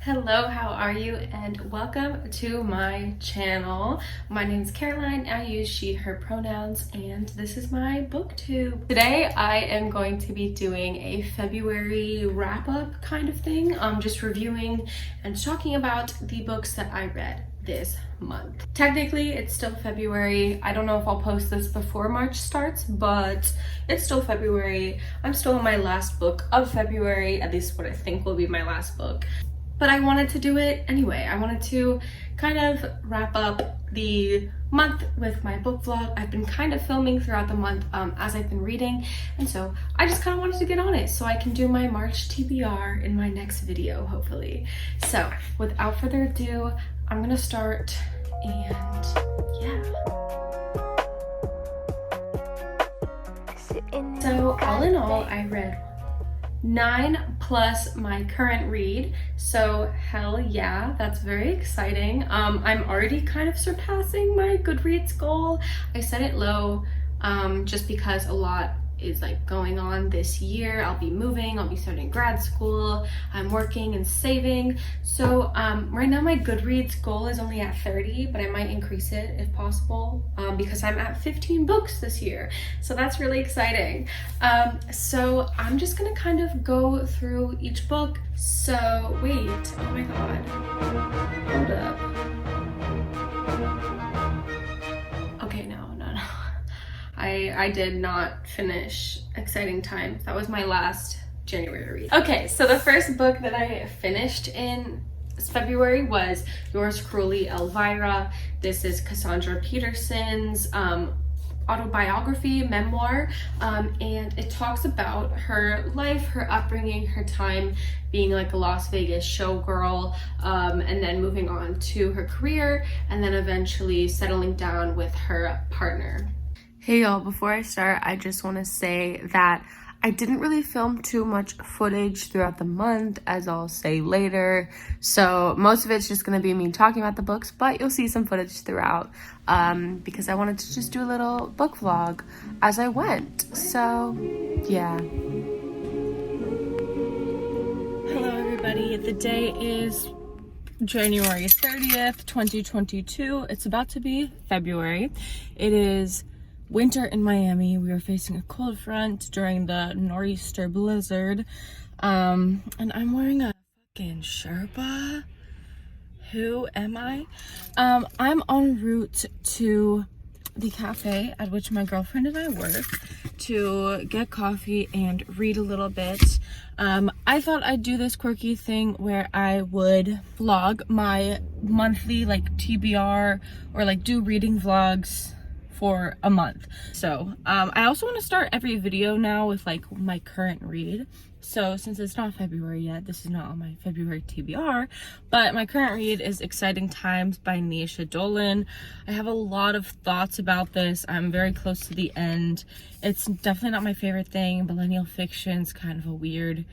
Hello, how are you? And welcome to my channel. My name is Caroline. I use she, her pronouns, and this is my booktube. Today I am going to be doing a February wrap-up kind of thing. Just reviewing and talking about the books that I read this month. Technically, it's still February. I don't know if I'll post this before March starts, but it's still February. I'm still in my last book of February, at least what I think will be my last book. But I wanted to do it anyway. I wanted to kind of wrap up the month with my book vlog. I've been kind of filming throughout the month as I've been reading, and so I just kind of wanted to get on it so I can do my March TBR in my next video, hopefully. So without further ado, I'm gonna start, and yeah. So all in all, I read 9 plus my current read, so hell yeah, that's very exciting. I'm already kind of surpassing my Goodreads goal. I set it low just because a lot is like going on this year. I'll be moving, I'll be starting grad school, I'm working and saving. So right now my Goodreads goal is only at 30, but I might increase it if possible because I'm at 15 books this year. So that's really exciting. So I'm just gonna kind of go through each book. So wait, oh my God, hold up. Okay, no. I did not finish Exciting Times. That was my last January read. Okay, so the first book that I finished in February was Yours Cruelly, Elvira. This is Cassandra Peterson's autobiography, memoir, and it talks about her life, her upbringing, her time being like a Las Vegas showgirl, and then moving on to her career, and then eventually settling down with her partner. Hey y'all, before I start, I just want to say that I didn't really film too much footage throughout the month, as I'll say later. So most of it's just going to be me talking about the books, but you'll see some footage throughout because I wanted to just do a little book vlog as I went. So yeah. Hello everybody, the day is January 30th, 2022. It's about to be February. It is winter in Miami. We are facing a cold front during the nor'easter blizzard. And I'm wearing a fucking Sherpa. Who am I? I'm en route to the cafe at which my girlfriend and I work to get coffee and read a little bit. I thought I'd do this quirky thing where I would vlog my monthly like TBR or like do reading vlogs for a month. So I also want to start every video now with like my current read. So since it's not February yet, this is not on my February TBR, but my current read is Exciting Times by Nisha Dolan. I have a lot of thoughts about this. I'm very close to the end. It's definitely not my favorite thing. Millennial fiction's kind of a weird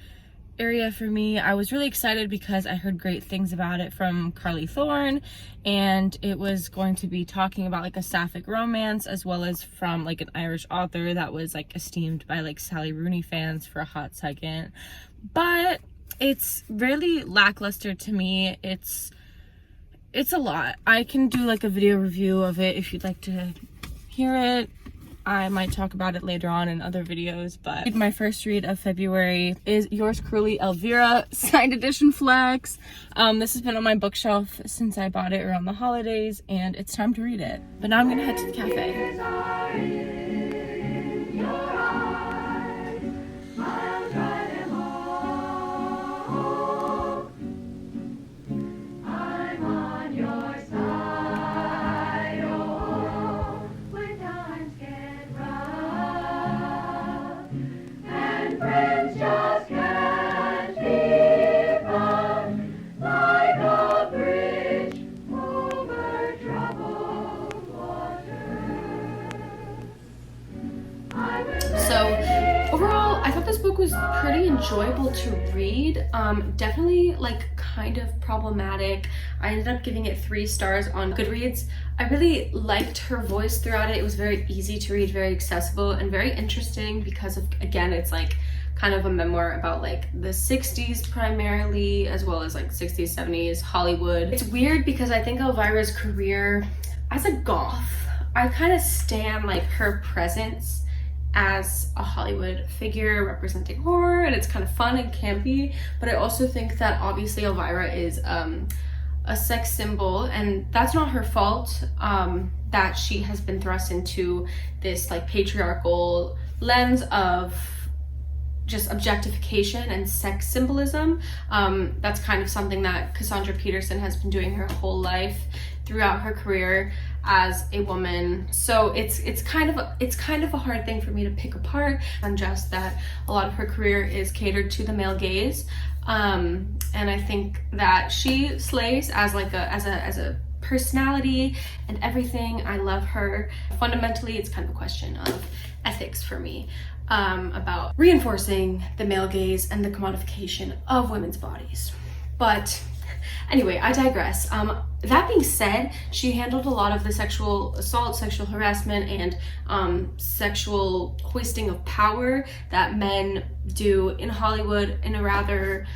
area for me. I was really excited because I heard great things about it from Carly Thorne, and it was going to be talking about like a sapphic romance as well as from like an Irish author that was like esteemed by like Sally Rooney fans for a hot second, but it's really lackluster to me. It's a lot. I can do like a video review of it if you'd like to hear it. I might talk about it later on in other videos, but my first read of February is Yours Cruelly, Elvira, signed edition flex. This has been on my bookshelf since I bought it around the holidays, and it's time to read it. But now I'm gonna head to the cafe. Was pretty enjoyable to read. Definitely like kind of problematic. I ended up giving it 3 stars on Goodreads. I really liked her voice throughout it. It was very easy to read, very accessible, and very interesting because of, again, it's like kind of a memoir about like the 60s primarily, as well as like 60s, 70s Hollywood. It's weird because I think Elvira's career as a goth, I kind of stan like her presence as a Hollywood figure representing horror, and it's kind of fun and campy, but I also think that obviously Elvira is a sex symbol, and that's not her fault, that she has been thrust into this like patriarchal lens of just objectification and sex symbolism. That's kind of something that Cassandra Peterson has been doing her whole life throughout her career as a woman. So it's kind of a hard thing for me to pick apart, and just that a lot of her career is catered to the male gaze. And I think that she slays as like as a personality and everything. I love her. Fundamentally, it's kind of a question of ethics for me, about reinforcing the male gaze and the commodification of women's bodies. But anyway, I digress. That being said, she handled a lot of the sexual assault, sexual harassment, and sexual hoisting of power that men do in Hollywood in a rather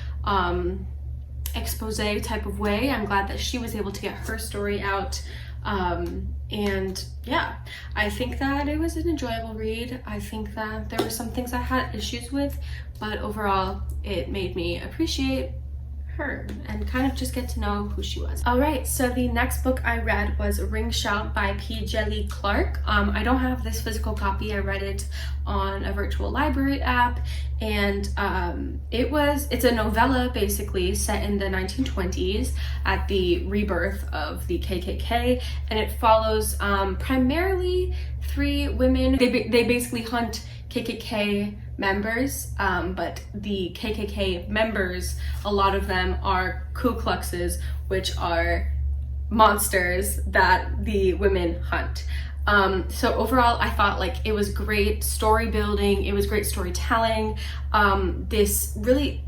expose type of way. I'm glad that she was able to get her story out. And yeah, I think that it was an enjoyable read. I think that there were some things I had issues with, but overall it made me appreciate her and kind of just get to know who she was. All right, so the next book I read was Ring Shout by P. Jelly Clark. I don't have this physical copy. I read it on a virtual library app, and it's a novella basically set in the 1920s at the rebirth of the KKK, and it follows primarily three women. They basically hunt KKK members, but the KKK members, a lot of them are Ku Kluxes, which are monsters that the women hunt. So overall, I thought like it was great story building, it was great storytelling. This really,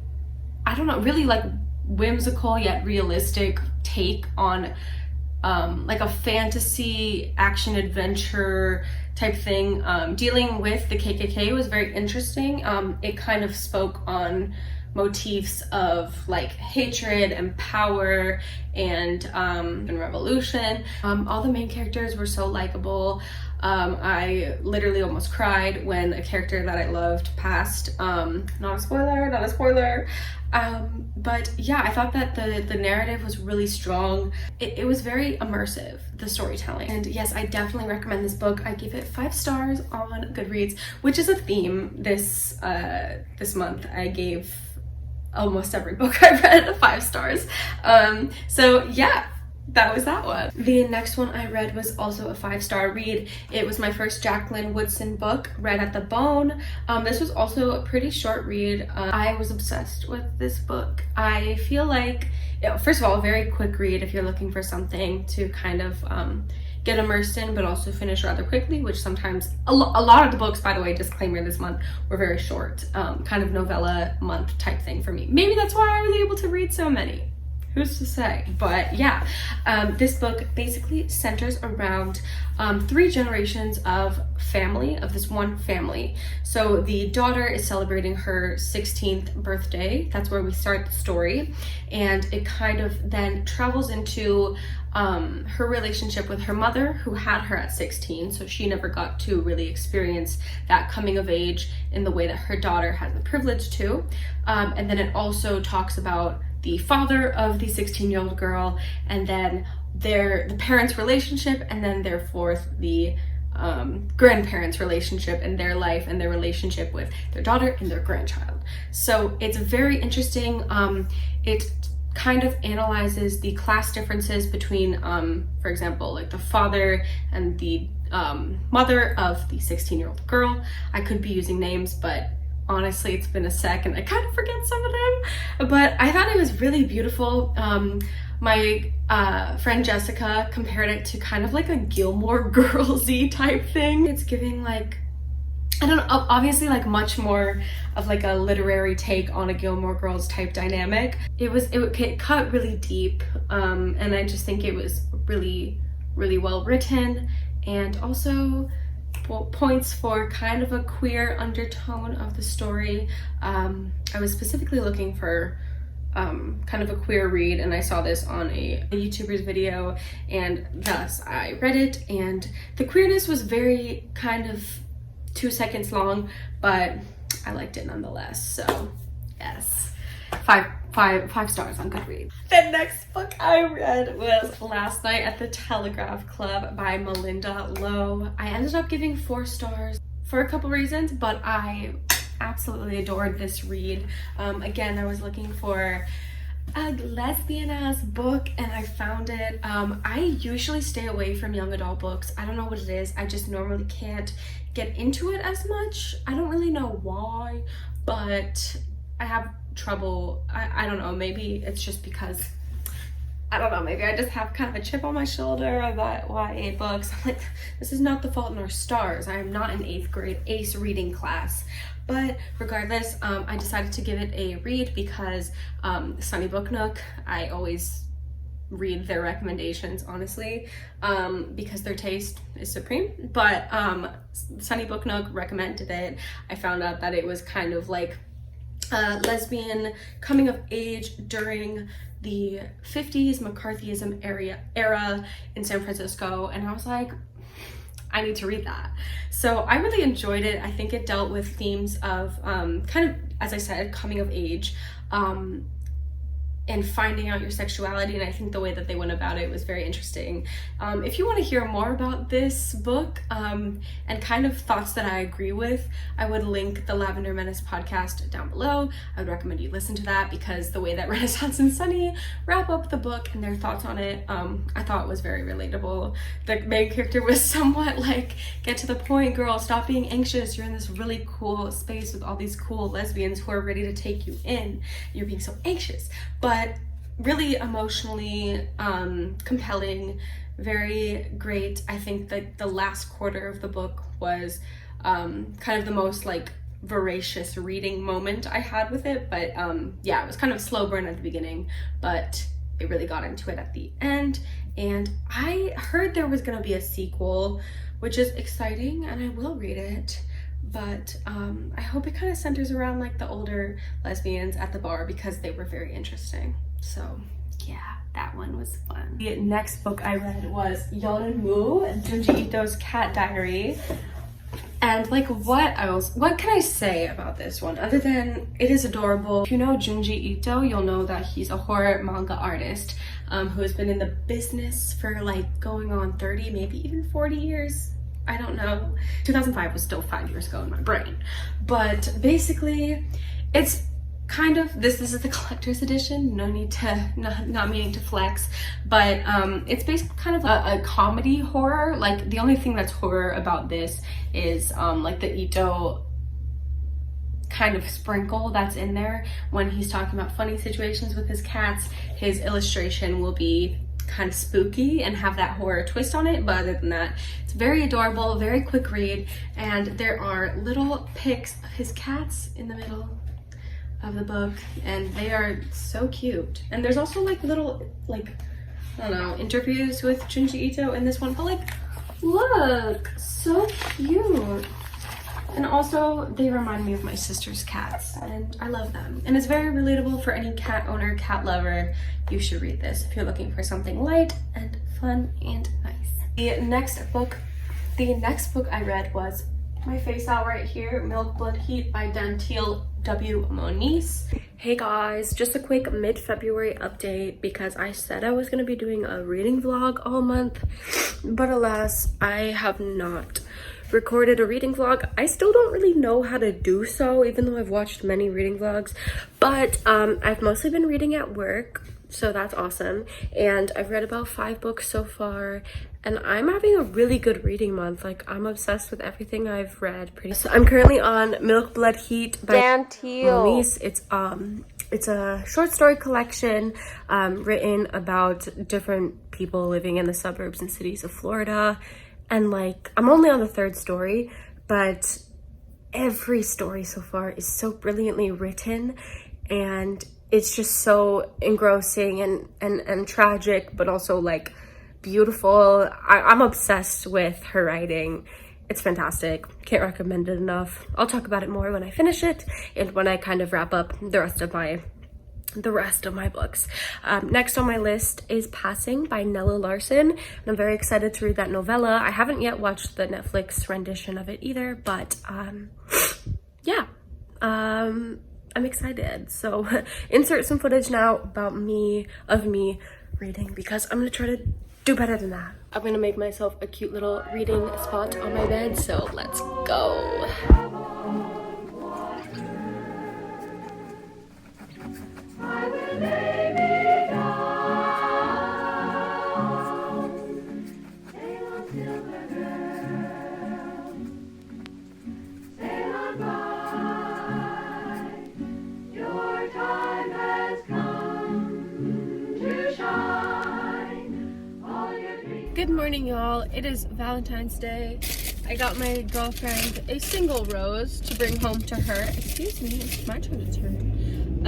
I don't know, really like whimsical yet realistic take on like a fantasy action adventure type thing. Dealing with the KKK was very interesting. It kind of spoke on motifs of like hatred and power and revolution. All the main characters were so likable. I literally almost cried when a character that I loved passed. Not a spoiler. But yeah, I thought that the narrative was really strong. It was very immersive, the storytelling. And yes, I definitely recommend this book. I give it 5 stars on Goodreads, which is a theme this month. I gave almost every book I read 5 stars. So yeah, that was that one. The next one I read was also a 5-star read. It was my first Jacqueline Woodson book, read at the bone. This was also a pretty short read. I was obsessed with this book. I feel like, first of all, a very quick read if you're looking for something to kind of get immersed in, but also finish rather quickly, which sometimes, a lot of the books, by the way, disclaimer, this month were very short, kind of novella month type thing for me. Maybe that's why I was able to read so many. Who's to say? But yeah, this book basically centers around 3 generations of family, of this one family. So the daughter is celebrating her 16th birthday. That's where we start the story. And it kind of then travels into her relationship with her mother, who had her at 16. So she never got to really experience that coming of age in the way that her daughter has the privilege to. And then it also talks about the father of the 16-year-old girl, and then the parents' relationship, and then therefore the grandparents' relationship and their life and their relationship with their daughter and their grandchild. So it's very interesting. It kind of analyzes the class differences between, for example, like the father and the mother of the 16-year-old girl. I could be using names, but honestly, it's been a sec and I kind of forget some of them, but I thought it was really beautiful. My friend Jessica compared it to kind of like a Gilmore Girls-y type thing. It's giving like, I don't know, obviously like much more of like a literary take on a Gilmore Girls type dynamic. It cut really deep, and I just think it was really, really well written, and also points for kind of a queer undertone of the story. I was specifically looking for kind of a queer read, and I saw this on a YouTuber's video, and thus I read it, and the queerness was very kind of 2 seconds long, but I liked it nonetheless. So yes, five stars on Goodreads. The next book I read was Last Night at the Telegraph Club by Melinda Lowe. I ended up giving 4 stars for a couple reasons, but I absolutely adored this read. Again, I was looking for a lesbian ass book and I found it. I usually stay away from young adult books. I don't know what it is. I just normally can't get into it as much. I don't really know why, but I have trouble. I don't know, maybe it's just because, I don't know, maybe I just have kind of a chip on my shoulder about YA books. I'm like, this is not The Fault in Our Stars. I am not in 8th grade ACE reading class. But regardless, I decided to give it a read because Sunny Book Nook, I always read their recommendations, honestly, because their taste is supreme. But Sunny Book Nook recommended it. I found out that it was kind of like lesbian coming of age during the 50s McCarthyism era in San Francisco, and I was like, I need to read that. So I really enjoyed it. I think it dealt with themes of kind of, as I said, coming of age, and finding out your sexuality, and I think the way that they went about it was very interesting. If you want to hear more about this book and kind of thoughts that I agree with, I would link the Lavender Menace podcast down below. I would recommend you listen to that because the way that Renaissance and Sunny wrap up the book and their thoughts on it, I thought was very relatable. The main character was somewhat like, get to the point, girl, stop being anxious. You're in this really cool space with all these cool lesbians who are ready to take you in. You're being so anxious. But really emotionally compelling, very great. I think that the last quarter of the book was kind of the most like voracious reading moment I had with it, but yeah, it was kind of a slow burn at the beginning, but it really got into it at the end. And I heard there was gonna be a sequel, which is exciting, and I will read it. But I hope it kind of centers around like the older lesbians at the bar because they were very interesting. So yeah, that one was fun. The next book I read was Yeon Moo, Junji Ito's Cat Diary. And like, what can I say about this one other than it is adorable? If you know Junji Ito, you'll know that he's a horror manga artist who has been in the business for like going on 30, maybe even 40 years. I don't know. 2005 was still 5 years ago in my brain. But basically, it's kind of, this is the collector's edition, no need to, not meaning to flex, but it's basically kind of a comedy horror. Like, the only thing that's horror about this is like the Ito kind of sprinkle that's in there. When he's talking about funny situations with his cats, his illustration will be kind of spooky and have that horror twist on it, but other than that, it's very adorable, very quick read, and there are little pics of his cats in the middle of the book, and they are so cute. And there's also like little, like, I don't know, interviews with Junji Ito in this one, but like, look, so cute. And also, they remind me of my sister's cats, and I love them. And it's very relatable for any cat owner, cat lover. You should read this if you're looking for something light and fun and nice. The next book I read was my face out right here, Milk Blood Heat by Dantiel W. Moniz. Hey guys, just a quick mid-February update because I said I was going to be doing a reading vlog all month, but alas, I have not recorded a reading vlog. I still don't really know how to do so, even though I've watched many reading vlogs, but I've mostly been reading at work, so that's awesome. And I've read about 5 books so far, and I'm having a really good reading month. Like, I'm obsessed with everything I've read. So I'm currently on Milk Blood Heat by Dantiel Moniz. It's a short story collection written about different people living in the suburbs and cities of Florida. And like, I'm only on the 3rd story, but every story so far is so brilliantly written, and it's just so engrossing and tragic, but also like beautiful. I'm obsessed with her writing. It's fantastic. Can't recommend it enough. I'll talk about it more when I finish it and when I kind of wrap up the rest of my books. Next on my list is Passing by Nella Larson, and I'm very excited to read that novella. I haven't yet watched the Netflix rendition of it either, but yeah, I'm excited. So insert some footage now about me reading, because I'm gonna try to do better than that. I'm gonna make myself a cute little reading spot on my bed, so let's go. Good morning, y'all. It is Valentine's Day. I got my girlfriend a single rose to bring home to her. Excuse me, it's my turn to turn.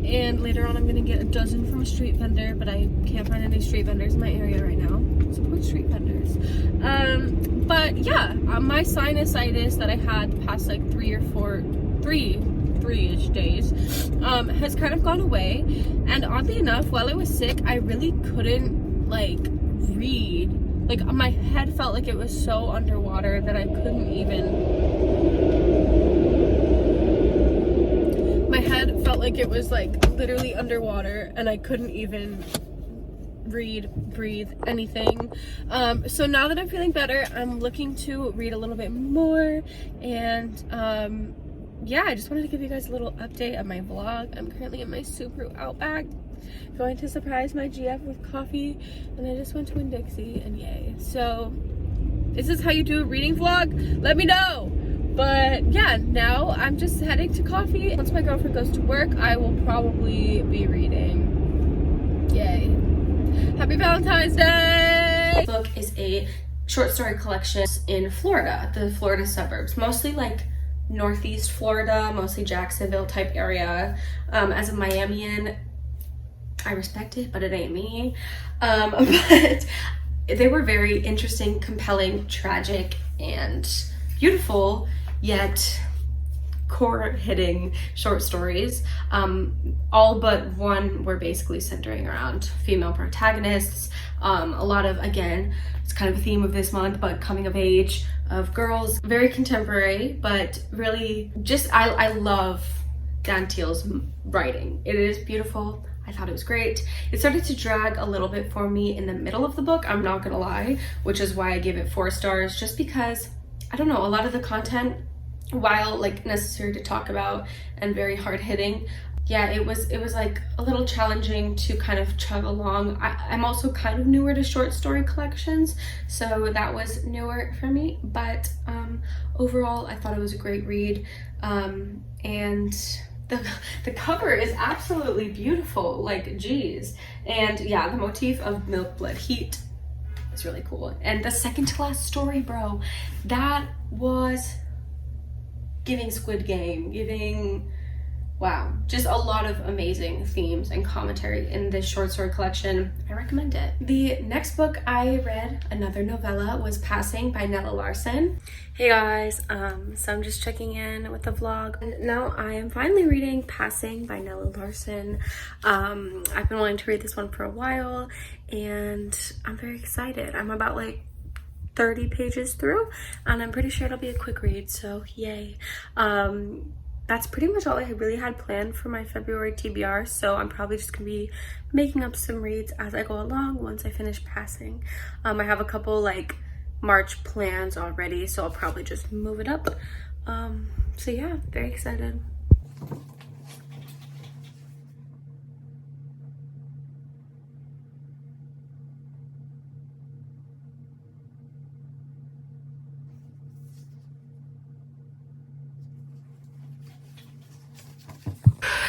And later on I'm gonna get a dozen from a street vendor, but I can't find any street vendors in my area right now. Support street vendors. But yeah, my sinusitis that I had the past like three-ish days has kind of gone away. And oddly enough, while I was sick, I really couldn't like read. Like my head felt like it was so underwater that I couldn't even, my head felt like it was like literally underwater and I couldn't even read, breathe, anything. So now that I'm feeling better, I'm looking to read a little bit more, and yeah, I just wanted to give you guys a little update of my vlog. I'm currently in my Subaru Outback, going to surprise my GF with coffee, and I just went to Winn-Dixie, and yay. So, is this how you do a reading vlog? Let me know! But yeah, now I'm just heading to coffee. Once my girlfriend goes to work, I will probably be reading. Yay. Happy Valentine's Day! This book is a short story collection in Florida, the Florida suburbs, mostly like Northeast Florida, mostly Jacksonville type area. As a Miamian, I respect it, but it ain't me. But they were very interesting, compelling, tragic, and beautiful, yet core-hitting short stories. All but one were basically centering around female protagonists. A lot of, again, it's kind of a theme of this month, but coming of age of girls. Very contemporary, but really just, I love Dan Teal's writing. It is beautiful. I thought it was great. It started to drag a little bit for me in the middle of the book, I'm not gonna lie, which is why I gave it 4 stars, just because, I don't know, a lot of the content, while like necessary to talk about and very hard-hitting, yeah, it was like a little challenging to kind of chug along. I'm also kind of newer to short story collections, so that was newer for me, but overall I thought it was a great read. And the cover is absolutely beautiful, like geez. And yeah, the motif of milk, blood, heat is really cool. And the second to last story, bro, that was giving Squid Game, giving, wow, just a lot of amazing themes and commentary in this short story collection. I recommend it. The next book I read, another novella, was Passing by Nella Larson. Hey guys, so I'm just checking in with the vlog. And now I am finally reading Passing by Nella Larson. I've been wanting to read this one for a while, and I'm very excited. I'm about like 30 pages through, and I'm pretty sure it'll be a quick read, so yay. That's pretty much all I really had planned for my February TBR, so I'm probably just gonna be making up some reads as I go along once I finish Passing. I have a couple like March plans already, so I'll probably just move it up. So yeah, very excited.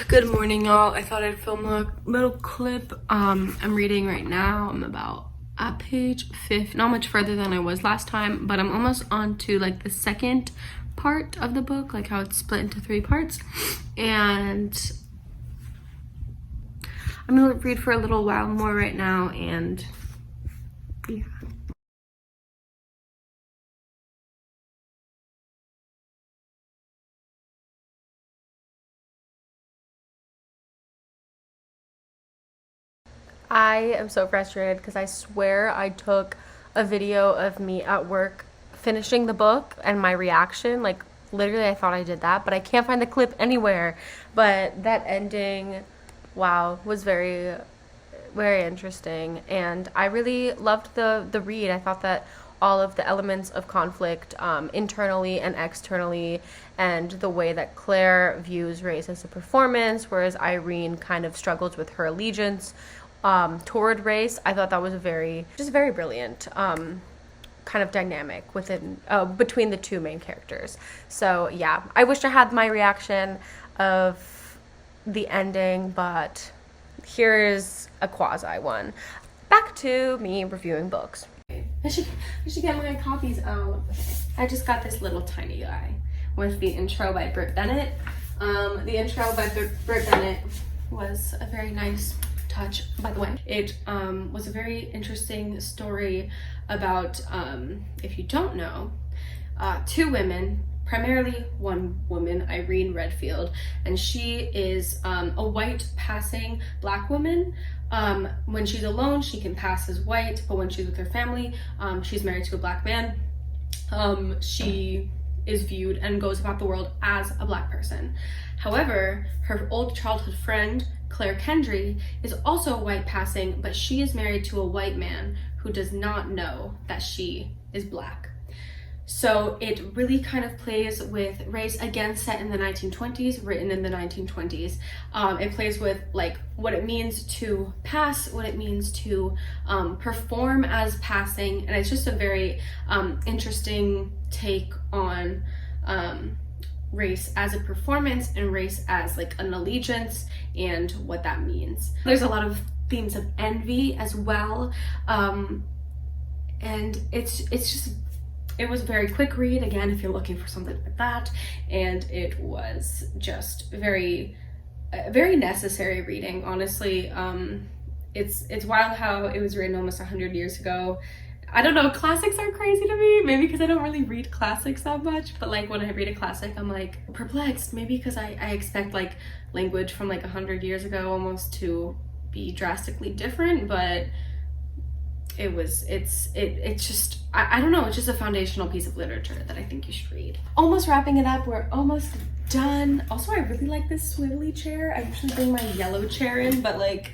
Good morning, y'all. I thought I'd film a little clip. I'm reading right now. I'm about at page 5, not much further than I was last time, but I'm almost on to like the second part of the book, like how it's split into 3 parts. And I'm gonna read for a little while more right now, and yeah. I am so frustrated because I swear I took a video of me at work finishing the book and my reaction. Like, literally, I thought I did that, but I can't find the clip anywhere. But that ending, wow, was very, very interesting. And I really loved the read. I thought that all of the elements of conflict internally and externally, and the way that Claire views race as a performance, whereas Irene kind of struggles with her allegiance toward race. I thought that was very brilliant kind of dynamic within between the two main characters. So yeah, I wish I had my reaction of the ending, but here's a quasi one. Back to me reviewing books. I should get my copies out. I just got this little tiny guy with the intro by Britt Bennett. The intro by Britt Bennett was a very nice touch, by the way. It was a very interesting story about, if you don't know, two women, primarily one woman, Irene Redfield, and she is a white passing black woman. When she's alone, she can pass as white, but when she's with her family, she's married to a black man. She is viewed and goes about the world as a black person. However, her old childhood friend, Claire Kendry, is also a white passing, but she is married to a white man who does not know that she is black. So it really kind of plays with race, again set in the 1920s, written in the 1920s. It plays with like what it means to pass, what it means to perform as passing, and it's just a very interesting take on race as a performance and race as like an allegiance and what that means. There's a lot of themes of envy as well, and it was a very quick read, again, if you're looking for something like that, and it was just very necessary reading, honestly. It's wild how it was written almost 100 years ago. I don't know, classics are crazy to me, maybe because I don't really read classics that much, but like when I read a classic, I'm like perplexed, maybe because I expect like language from like 100 years ago almost to be drastically different, but it's just, I don't know, it's just a foundational piece of literature that I think you should read. Almost wrapping it up, we're almost done. Also, I really like this swivelly chair. I usually bring my yellow chair in, but like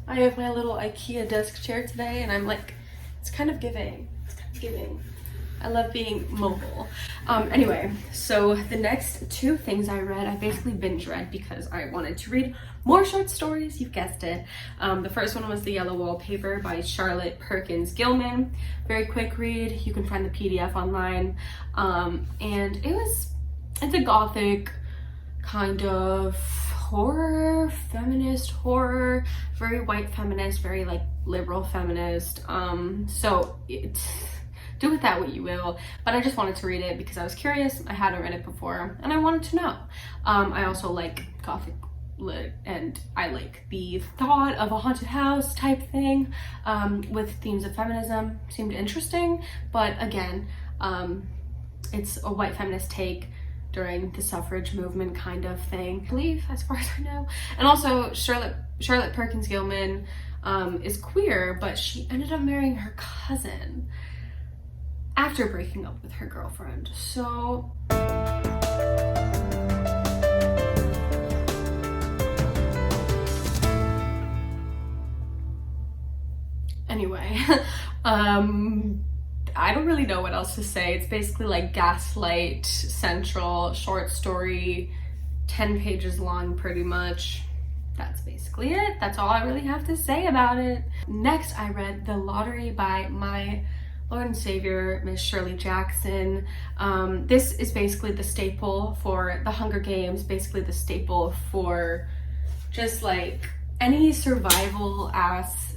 I have my little IKEA desk chair today, and I'm like, it's kind of giving. I love being mobile. Anyway, so the next two things I read, I basically binge read because I wanted to read more short stories, you've guessed it. The first one was The Yellow Wallpaper by Charlotte Perkins Gilman. Very quick read, you can find the PDF online. And it's a gothic kind of horror, feminist horror, very white feminist, very like liberal feminist. So do with that what you will, but I just wanted to read it because I was curious. I hadn't read it before and I wanted to know. I also like gothic lit, and I like the thought of a haunted house type thing with themes of feminism. Seemed interesting, but again, it's a white feminist take during the suffrage movement kind of thing, I believe, as far as I know. And also Charlotte Perkins Gilman is queer, but she ended up marrying her cousin after breaking up with her girlfriend. So anyway, I don't really know what else to say. It's basically like Gaslight Central short story, 10 pages long pretty much. That's basically it. That's all I really have to say about it. Next, I read The Lottery by my Lord and Savior, Miss Shirley Jackson. This is basically the staple for the Hunger Games, basically the staple for just like any survival ass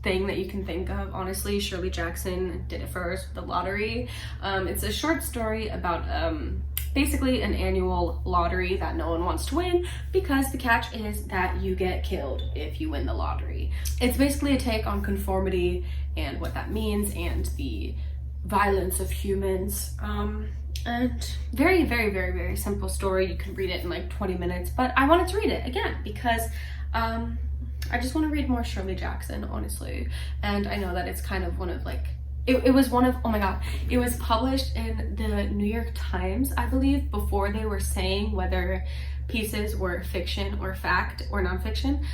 thing that you can think of. Honestly, Shirley Jackson did it first, The Lottery. It's a short story about basically an annual lottery that no one wants to win because the catch is that you get killed if you win the lottery. It's basically a take on conformity and what that means and the violence of humans. And very, very, very, very simple story. You can read it in like 20 minutes, but I wanted to read it again because I just want to read more Shirley Jackson, honestly. And I know that it's kind of one of like, it was one of, oh my god, it was published in the New York Times, I believe, before they were saying whether pieces were fiction or fact or nonfiction.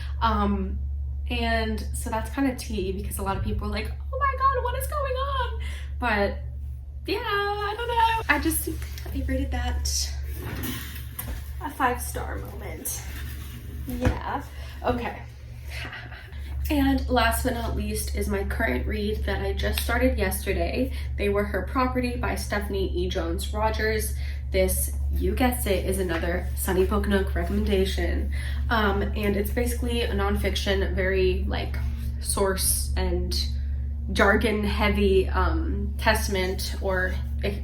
And so that's kind of tea, because a lot of people are like, oh my god, what is going on? But yeah, I don't know. I rated that a 5-star moment. Yeah, okay. And last but not least is my current read that I just started yesterday. They Were Her Property by Stephanie E. Jones Rogers. This, you guessed it, is another Sunny Book Nook recommendation. And it's basically a nonfiction, very like source and jargon heavy testament or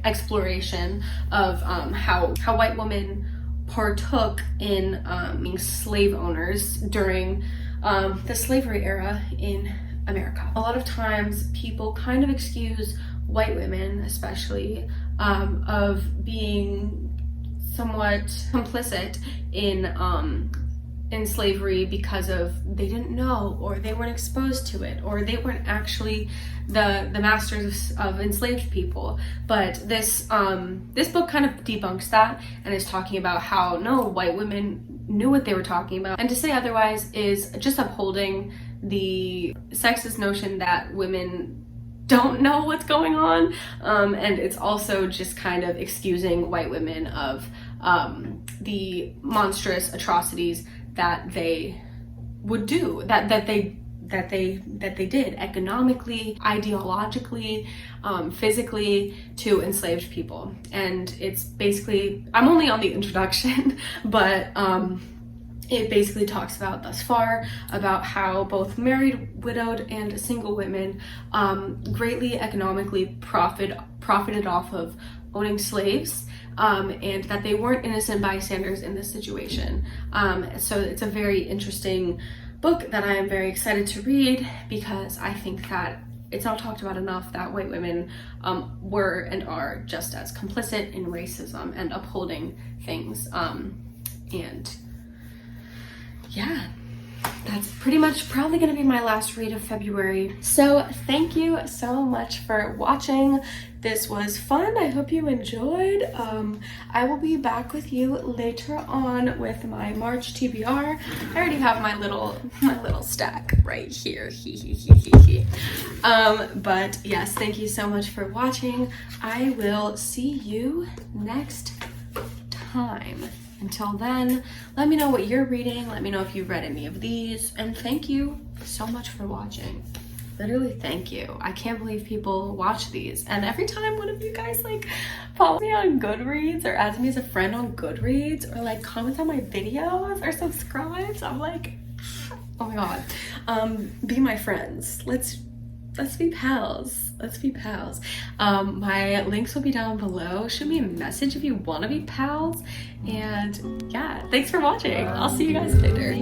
exploration of how white women partook in being slave owners during the slavery era in America. A lot of times people kind of excuse white women, especially, of being somewhat complicit in slavery because of they didn't know, or they weren't exposed to it, or they weren't actually the masters of enslaved people. But this book kind of debunks that and is talking about how no, white women knew what they were talking about, and to say otherwise is just upholding the sexist notion that women don't know what's going on, and it's also just kind of excusing white women of the monstrous atrocities that they would do, that they did economically, ideologically, physically to enslaved people. And it's basically, I'm only on the introduction, but it basically talks about thus far about how both married, widowed, and single women greatly economically profited off of owning slaves, and that they weren't innocent bystanders in this situation. So it's a very interesting book that I am very excited to read, because I think that it's not talked about enough that white women were and are just as complicit in racism and upholding things. And yeah, that's pretty much probably gonna be my last read of February. So thank you so much for watching. This was fun. I hope you enjoyed. I will be back with you later on with my March TBR. I already have my little stack right here. But yes, thank you so much for watching. I will see you next time. Until then, let me know what you're reading. Let me know if you've read any of these. And thank you so much for watching. Literally, thank you. I can't believe people watch these. And every time one of you guys like follow me on Goodreads or adds me as a friend on Goodreads or like comments on my videos or subscribes, I'm like, oh my god. Be my friends. Let's be pals. Let's be pals. My links will be down below. Shoot me a message if you want to be pals. And yeah, thanks for watching. I'll see you guys later.